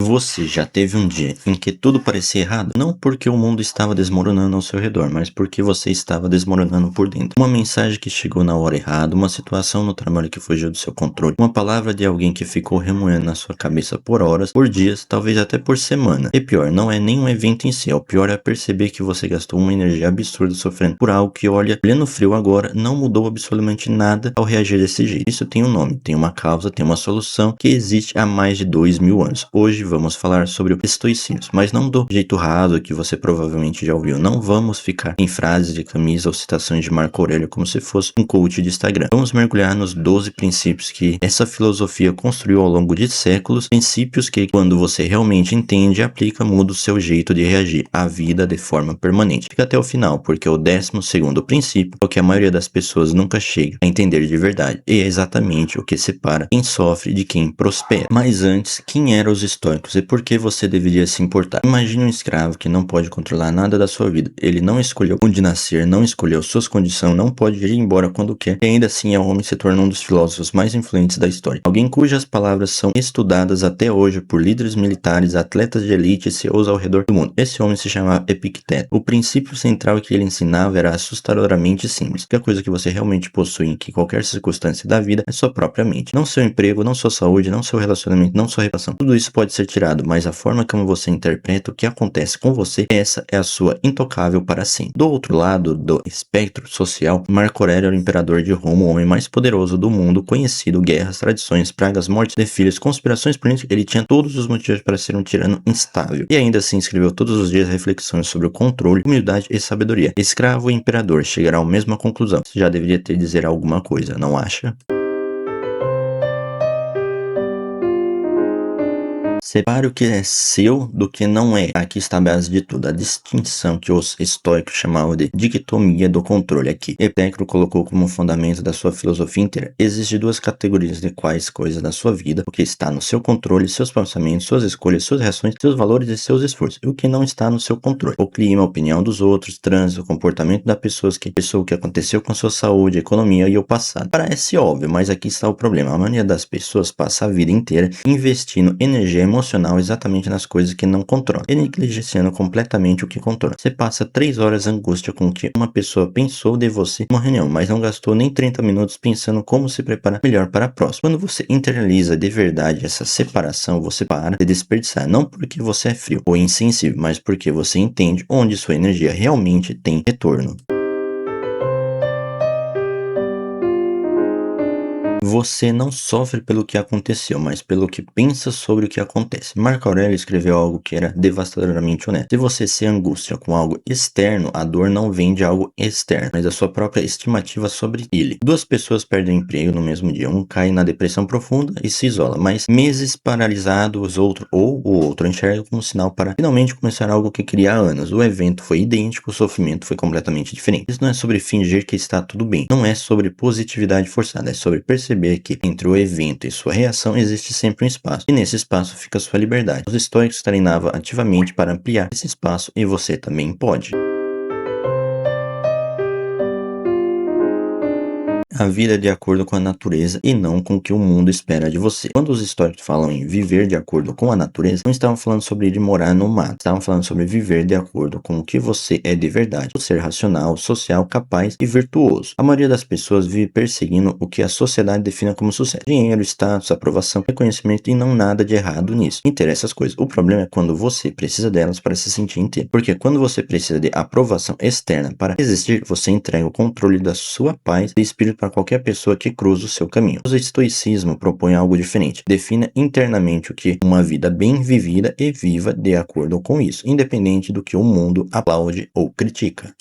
Você já teve um dia em que tudo parecia errado? Não porque o mundo estava desmoronando ao seu redor, mas porque você estava desmoronando por dentro. Uma mensagem que chegou na hora errada, uma situação no trabalho que fugiu do seu controle, uma palavra de alguém que ficou remoendo na sua cabeça por horas, por dias, talvez até por semana. E pior, não é nem um evento em si, o pior é perceber que você gastou uma energia absurda sofrendo por algo que, olha, pleno frio agora, não mudou absolutamente nada ao reagir desse jeito. Isso tem um nome, tem uma causa, tem uma solução que existe há mais de 2000 anos. Hoje vamos falar sobre o estoicismo, mas não do jeito raso que você provavelmente já ouviu. Não vamos ficar em frases de camisa ou citações de Marco Aurélio como se fosse um coach de Instagram. Vamos mergulhar nos 12 princípios que essa filosofia construiu ao longo de séculos, princípios que, quando você realmente entende e aplica, muda o seu jeito de reagir à vida de forma permanente. Fica até o final, porque o 12º princípio é o que a maioria das pessoas nunca chega a entender de verdade, e é exatamente o que separa quem sofre de quem prospera. Mas antes, quem eram os estoicos e por que você deveria se importar? Imagine um escravo que não pode controlar nada da sua vida. Ele não escolheu onde nascer, não escolheu suas condições, não pode ir embora quando quer, e ainda assim é um homem se tornou um dos filósofos mais influentes da história. Alguém cujas palavras são estudadas até hoje por líderes militares, atletas de elite e CEOs ao redor do mundo. Esse homem se chamava Epicteto. O princípio central que ele ensinava era assustadoramente simples. Que a coisa que você realmente possui em que qualquer circunstância da vida é sua própria mente. Não seu emprego, não sua saúde, não seu relacionamento, não sua reputação. Tudo isso pode ser tirado, mas a forma como você interpreta o que acontece com você, essa é a sua intocável para sempre. Do outro lado do espectro social, Marco Aurélio era o imperador de Roma, o homem mais poderoso do mundo, conhecido, guerras, tradições, pragas, mortes de filhos, conspirações políticas, ele tinha todos os motivos para ser um tirano instável. E ainda assim escreveu todos os dias reflexões sobre o controle, humildade e sabedoria. Escravo e imperador chegará à mesma conclusão. Você já deveria ter dizer alguma coisa, não acha? Separe o que é seu do que não é. Aqui está a base de tudo. A distinção que os estoicos chamavam de dicotomia do controle. Aqui, Epicteto colocou como fundamento da sua filosofia inteira. Existem duas categorias de quais coisas da sua vida, o que está no seu controle, seus pensamentos, suas escolhas, suas reações, seus valores e seus esforços. E o que não está no seu controle. O clima, a opinião dos outros, trânsito, o comportamento das pessoas, o que aconteceu com sua saúde, economia e o passado. Parece óbvio, mas aqui está o problema. A maioria das pessoas passa a vida inteira investindo energia emocional exatamente nas coisas que não controla e negligenciando completamente o que controla. Você passa 3 horas angústia com o que uma pessoa pensou de você em uma reunião, mas não gastou nem 30 minutos pensando como se preparar melhor para a próxima. Quando você internaliza de verdade essa separação, você para de desperdiçar, não porque você é frio ou insensível, mas porque você entende onde sua energia realmente tem retorno. Você não sofre pelo que aconteceu, mas pelo que pensa sobre o que acontece. Marco Aurélio escreveu algo que era devastadoramente honesto. Se você se angustia com algo externo, a dor não vem de algo externo, mas da sua própria estimativa sobre ele. Duas pessoas perdem o emprego no mesmo dia. Um cai na depressão profunda e se isola, mas meses paralisados, o outro enxerga como sinal para finalmente começar algo que queria há anos. O evento foi idêntico, o sofrimento foi completamente diferente. Isso não é sobre fingir que está tudo bem. Não é sobre positividade forçada, é sobre perceber que entre o evento e sua reação existe sempre um espaço, e nesse espaço fica sua liberdade. Os estoicos treinavam ativamente para ampliar esse espaço, e você também pode. A vida é de acordo com a natureza e não com o que o mundo espera de você. Quando os estoicos falam em viver de acordo com a natureza, não estavam falando sobre ir morar no mato, estavam falando sobre viver de acordo com o que você é de verdade, ser racional, social, capaz e virtuoso. A maioria das pessoas vive perseguindo o que a sociedade define como sucesso: dinheiro, status, aprovação, reconhecimento, e não nada de errado nisso. Interessa essas coisas. O problema é quando você precisa delas para se sentir inteiro. Porque quando você precisa de aprovação externa para existir, você entrega o controle da sua paz e espírito para qualquer pessoa que cruza o seu caminho. O estoicismo propõe algo diferente. Defina internamente o que é uma vida bem vivida e viva de acordo com isso, independente do que o mundo aplaude ou critica.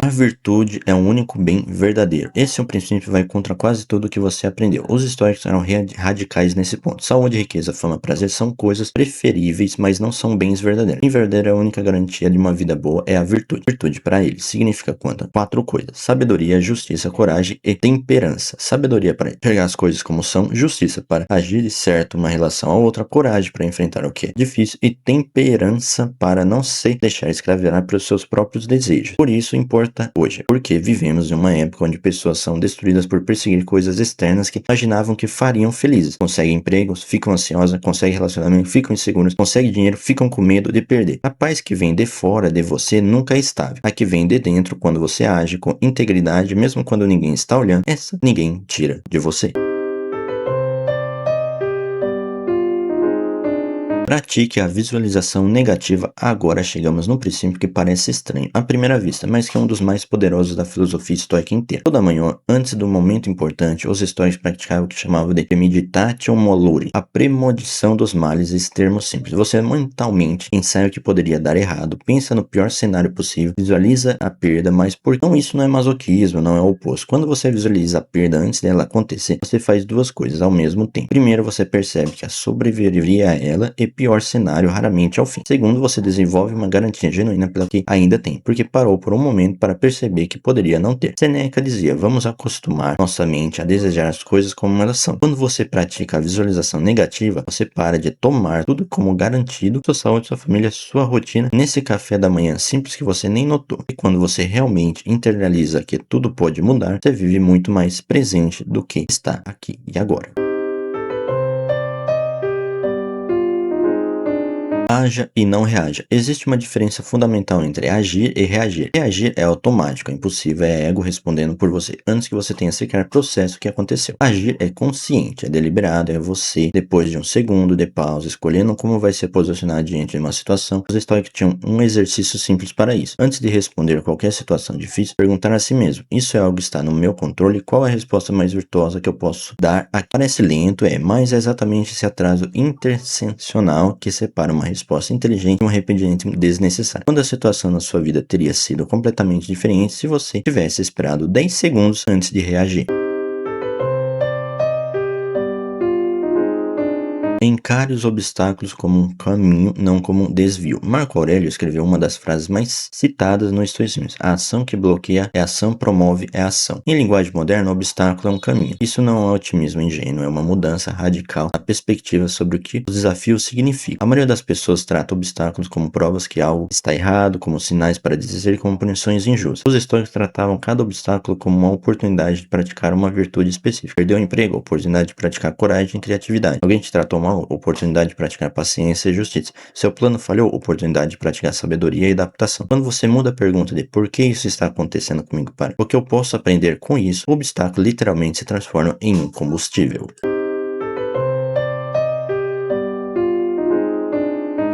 A virtude é o único bem verdadeiro. Esse é um princípio que vai contra quase tudo o que você aprendeu. Os estoicos eram radicais nesse ponto. Saúde, riqueza, fama, prazer são coisas preferíveis, mas não são bens verdadeiros. Em verdadeiro, a única garantia de uma vida boa é a virtude. Virtude, para eles, significa quanto? 4 coisas: sabedoria, justiça, coragem e temperança. Sabedoria para enxergar as coisas como são, justiça para agir de certo uma relação a outra, coragem para enfrentar o que é difícil e temperança para não se deixar escravizar pelos seus próprios desejos. Por isso, importa importa hoje, porque vivemos em uma época onde pessoas são destruídas por perseguir coisas externas que imaginavam que fariam felizes. Conseguem empregos, ficam ansiosas, conseguem relacionamento, ficam inseguras, conseguem dinheiro, ficam com medo de perder. A paz que vem de fora de você nunca é estável. A que vem de dentro quando você age com integridade, mesmo quando ninguém está olhando, essa ninguém tira de você. Pratique a visualização negativa. Agora chegamos num princípio que parece estranho à primeira vista, mas que é um dos mais poderosos da filosofia estoica inteira. Toda manhã, antes do momento importante, os estoicos praticavam o que chamavam de premeditatio moluri, a premonição dos males. Esse termo simples. Você mentalmente ensaia o que poderia dar errado, pensa no pior cenário possível, visualiza a perda, mas por não, isso não é masoquismo, não é o oposto. Quando você visualiza a perda antes dela acontecer, você faz duas coisas ao mesmo tempo. Primeiro, você percebe que sobreviveria a ela e pior cenário raramente ao fim. Segundo, você desenvolve uma garantia genuína pela que ainda tem, porque parou por um momento para perceber que poderia não ter. Seneca dizia: vamos acostumar nossa mente a desejar as coisas como elas são. Quando você pratica a visualização negativa, você para de tomar tudo como garantido, sua saúde, sua família, sua rotina, nesse café da manhã simples que você nem notou. E quando você realmente internaliza que tudo pode mudar, você vive muito mais presente do que está aqui e agora. Haja e não reaja. Existe uma diferença fundamental entre agir e reagir. Reagir é automático, é impossível, é ego respondendo por você, antes que você tenha sequer processo o que aconteceu. Agir é consciente, é deliberado, é você, depois de um segundo de pausa, escolhendo como vai se posicionar diante de uma situação. Os estoicos tinham um exercício simples para isso. Antes de responder qualquer situação difícil, perguntar a si mesmo: isso é algo que está no meu controle? Qual é a resposta mais virtuosa que eu posso dar? Aqui parece lento, mas é exatamente esse atraso intencional que separa uma resposta inteligente e um arrependimento desnecessário. Quando a situação na sua vida teria sido completamente diferente se você tivesse esperado 10 segundos antes de reagir. Encare os obstáculos como um caminho, não como um desvio. Marco Aurélio escreveu uma das frases mais citadas no estoicismo: a ação que bloqueia é ação, promove é ação. Em linguagem moderna, o obstáculo é um caminho. Isso não é otimismo ingênuo, é uma mudança radical na perspectiva sobre o que os desafios significam. A maioria das pessoas trata obstáculos como provas que algo está errado, como sinais para dizer, como punições injustas. Os estoicos tratavam cada obstáculo como uma oportunidade de praticar uma virtude específica. Perdeu o emprego, oportunidade de praticar coragem e criatividade. Alguém te tratou mal, oportunidade de praticar paciência e justiça. Seu plano falhou, oportunidade de praticar sabedoria e adaptação. Quando você muda a pergunta de por que isso está acontecendo comigo para o que eu posso aprender com isso, o obstáculo literalmente se transforma em um combustível.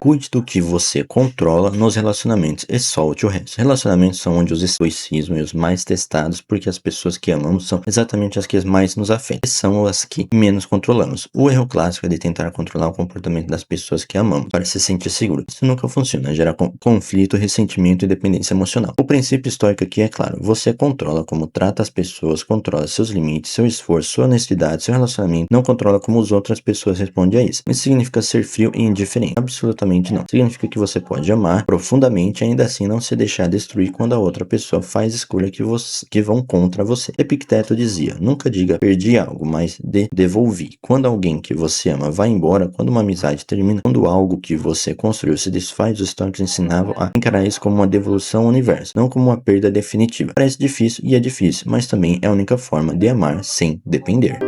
Cuide do que você controla nos relacionamentos e solte o resto. Relacionamentos são onde os estoicismos e os mais testados, porque as pessoas que amamos são exatamente as que mais nos afetam, e são as que menos controlamos. O erro clássico é de tentar controlar o comportamento das pessoas que amamos para se sentir seguro. Isso nunca funciona, gera conflito, ressentimento e dependência emocional. O princípio estoico aqui é claro: você controla como trata as pessoas, controla seus limites, seu esforço, sua honestidade, seu relacionamento, não controla como as outras pessoas respondem a isso. Isso significa ser frio e indiferente. Absolutamente não. Significa que você pode amar profundamente e ainda assim não se deixar destruir quando a outra pessoa faz escolhas que vão contra você. Epicteto dizia: nunca diga perdi algo, mas devolvi. Quando alguém que você ama vai embora, quando uma amizade termina, quando algo que você construiu se desfaz, os estoicos ensinavam a encarar isso como uma devolução ao universo, não como uma perda definitiva. Parece difícil e é difícil, mas também é a única forma de amar sem depender.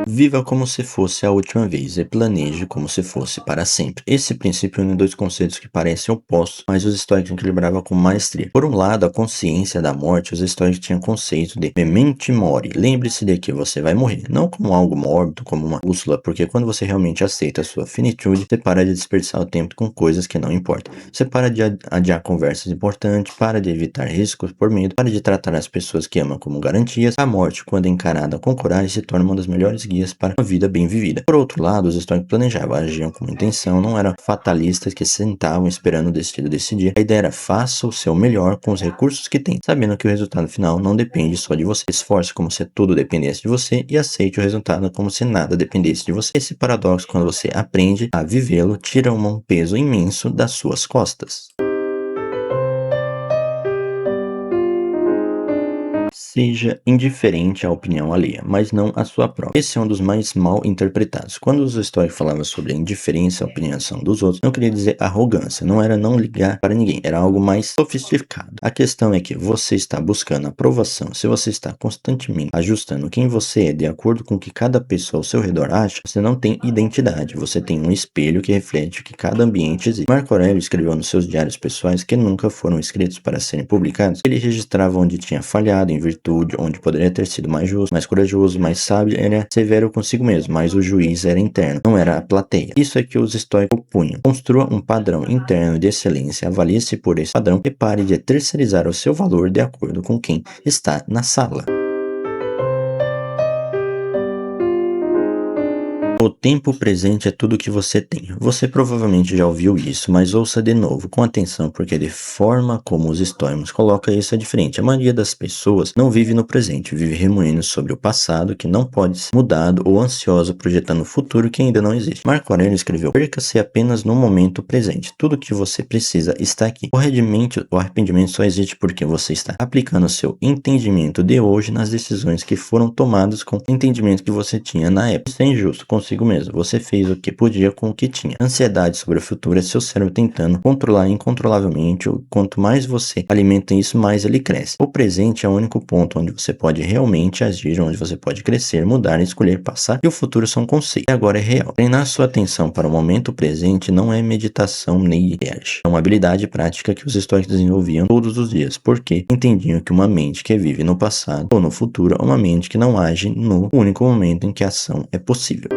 Viva como se fosse a última vez e planeje como se fosse para sempre. Esse princípio une dois conceitos que parecem opostos, mas os estoicos equilibravam com maestria. Por um lado, a consciência da morte, os estoicos tinham o conceito de memento mori. Lembre-se de que você vai morrer, não como algo mórbido, como uma bússola, porque quando você realmente aceita a sua finitude, você para de desperdiçar o tempo com coisas que não importam. Você para de adiar conversas importantes, para de evitar riscos por medo, para de tratar as pessoas que ama como garantias. A morte, quando encarada com coragem, se torna uma das melhores guias para uma vida bem vivida. Por outro lado, os estoicos planejavam, agiam com intenção, não eram fatalistas que sentavam esperando o destino decidir. A ideia era: faça o seu melhor com os recursos que tem, sabendo que o resultado final não depende só de você. Esforce como se tudo dependesse de você e aceite o resultado como se nada dependesse de você. Esse paradoxo, quando você aprende a vivê-lo, tira um peso imenso das suas costas. Seja indiferente à opinião alheia, mas não à sua própria. Esse é um dos mais mal interpretados. Quando os estoicos falavam sobre a indiferença à opinião dos outros, não queria dizer arrogância, não era não ligar para ninguém, era algo mais sofisticado. A questão é que você está buscando aprovação, se você está constantemente ajustando quem você é de acordo com o que cada pessoa ao seu redor acha, você não tem identidade, você tem um espelho que reflete o que cada ambiente exige. Marco Aurélio escreveu nos seus diários pessoais, que nunca foram escritos para serem publicados, ele registrava onde tinha falhado em virtude, onde poderia ter sido mais justo, mais corajoso, mais sábio, era severo consigo mesmo, mas o juiz era interno, não era a plateia. Isso é que os estoicos punham. Construa um padrão interno de excelência, avalie-se por esse padrão e pare de terceirizar o seu valor de acordo com quem está na sala. O tempo presente é tudo que você tem. Você provavelmente já ouviu isso, mas ouça de novo com atenção, porque de forma como os estoicos colocam isso é diferente. A maioria das pessoas não vive no presente, vive remoendo sobre o passado que não pode ser mudado ou ansiosa projetando o futuro que ainda não existe. Marco Aurélio escreveu: perca-se apenas no momento presente. Tudo que você precisa está aqui. O arrependimento só existe porque você está aplicando o seu entendimento de hoje nas decisões que foram tomadas com o entendimento que você tinha na época. Isso é injusto consigo mesmo. Você fez o que podia com o que tinha. Ansiedade sobre o futuro é seu cérebro tentando controlar incontrolavelmente. Quanto mais você alimenta isso, mais ele cresce. O presente é o único ponto onde você pode realmente agir, onde você pode crescer, mudar, escolher, passar, e o futuro são conceitos. E agora é real. Treinar sua atenção para o momento presente não é meditação nem viagem. É uma habilidade prática que os estoicos desenvolviam todos os dias, porque entendiam que uma mente que vive no passado ou no futuro é uma mente que não age no único momento em que a ação é possível.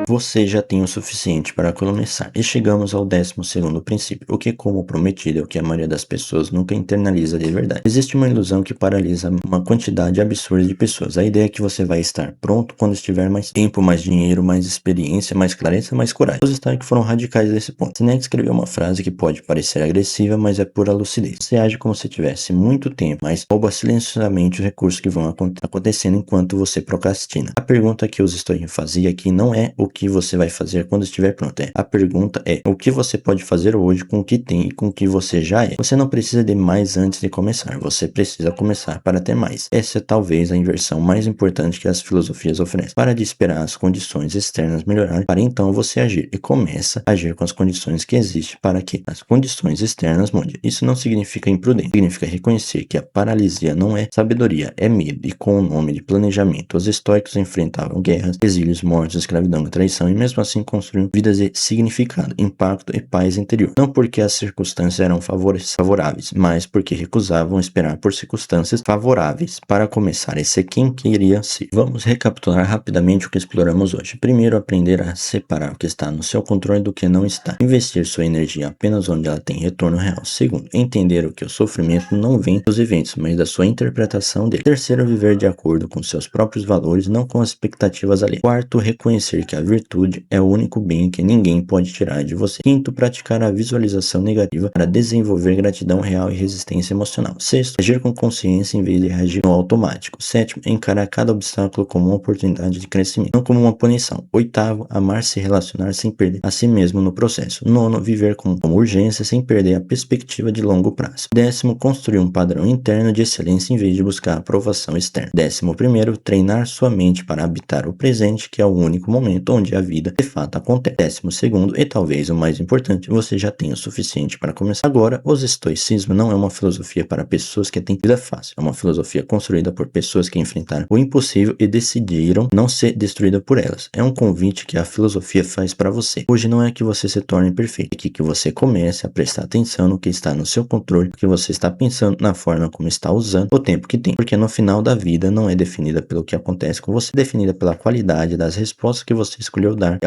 Você já tem o suficiente para começar. E chegamos ao 12º princípio, o que, como prometido, é o que a maioria das pessoas nunca internaliza de verdade. Existe uma ilusão que paralisa uma quantidade absurda de pessoas. A ideia é que você vai estar pronto quando estiver mais tempo, mais dinheiro, mais experiência, mais clareza, mais coragem. Os estoicos foram radicais nesse ponto. Seneca escreveu uma frase que pode parecer agressiva, mas é pura lucidez. Você age como se tivesse muito tempo, mas rouba silenciosamente os recursos que vão acontecendo enquanto você procrastina. A pergunta que os estoicos faziam aqui não é o que você vai fazer quando estiver pronto. A pergunta é: o que você pode fazer hoje com o que tem e com o que você já é? Você não precisa de mais antes de começar. Você precisa começar para ter mais. Essa é talvez a inversão mais importante que as filosofias oferecem. Para de esperar as condições externas melhorarem, para então você agir. E começa a agir com as condições que existem para que as condições externas mudem. Isso não significa imprudência. Significa reconhecer que a paralisia não é sabedoria, é medo. E com o nome de planejamento, os estoicos enfrentavam guerras, exílios, mortes, escravidão, traição, e mesmo assim construíam vidas de significado, impacto e paz interior. Não porque as circunstâncias eram favoráveis, mas porque recusavam esperar por circunstâncias favoráveis para começar a ser quem queria ser. Vamos recapitular rapidamente o que exploramos hoje. Primeiro, aprender a separar o que está no seu controle do que não está. Investir sua energia apenas onde ela tem retorno real. Segundo, entender o que o sofrimento não vem dos eventos, mas da sua interpretação dele. Terceiro, viver de acordo com seus próprios valores, não com as expectativas alheias. Quarto, reconhecer que a virtude é o único bem que ninguém pode tirar de você. Quinto, praticar a visualização negativa para desenvolver gratidão real e resistência emocional. Sexto, agir com consciência em vez de reagir no automático. Sétimo, encarar cada obstáculo como uma oportunidade de crescimento, não como uma punição. Oitavo, amar-se e relacionar sem perder a si mesmo no processo. Nono, viver com urgência sem perder a perspectiva de longo prazo. Décimo, construir um padrão interno de excelência em vez de buscar aprovação externa. 11º, treinar sua mente para habitar o presente, que é o único momento onde a vida de fato acontece. 12º, e talvez o mais importante, você já tem o suficiente para começar. Agora, o estoicismo não é uma filosofia para pessoas que têm vida fácil. É uma filosofia construída por pessoas que enfrentaram o impossível e decidiram não ser destruída por elas. É um convite que a filosofia faz para você. Hoje não é que você se torne perfeito, é que você comece a prestar atenção no que está no seu controle, no que você está pensando, na forma como está usando o tempo que tem. Porque no final da vida não é definida pelo que acontece com você, é definida pela qualidade das respostas que você escolheu dar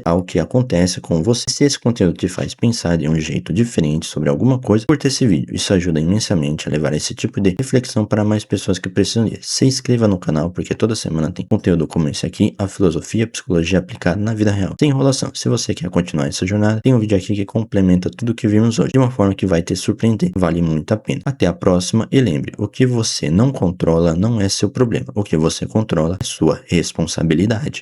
ao que acontece com você. Se esse conteúdo te faz pensar de um jeito diferente sobre alguma coisa, curta esse vídeo. Isso ajuda imensamente a levar esse tipo de reflexão para mais pessoas que precisam disso. Se inscreva no canal, porque toda semana tem conteúdo como esse aqui, a filosofia e a psicologia aplicada na vida real. Sem enrolação, se você quer continuar essa jornada, tem um vídeo aqui que complementa tudo o que vimos hoje, de uma forma que vai te surpreender. Vale muito a pena. Até a próxima e lembre, o que você não controla não é seu problema. O que você controla é sua responsabilidade.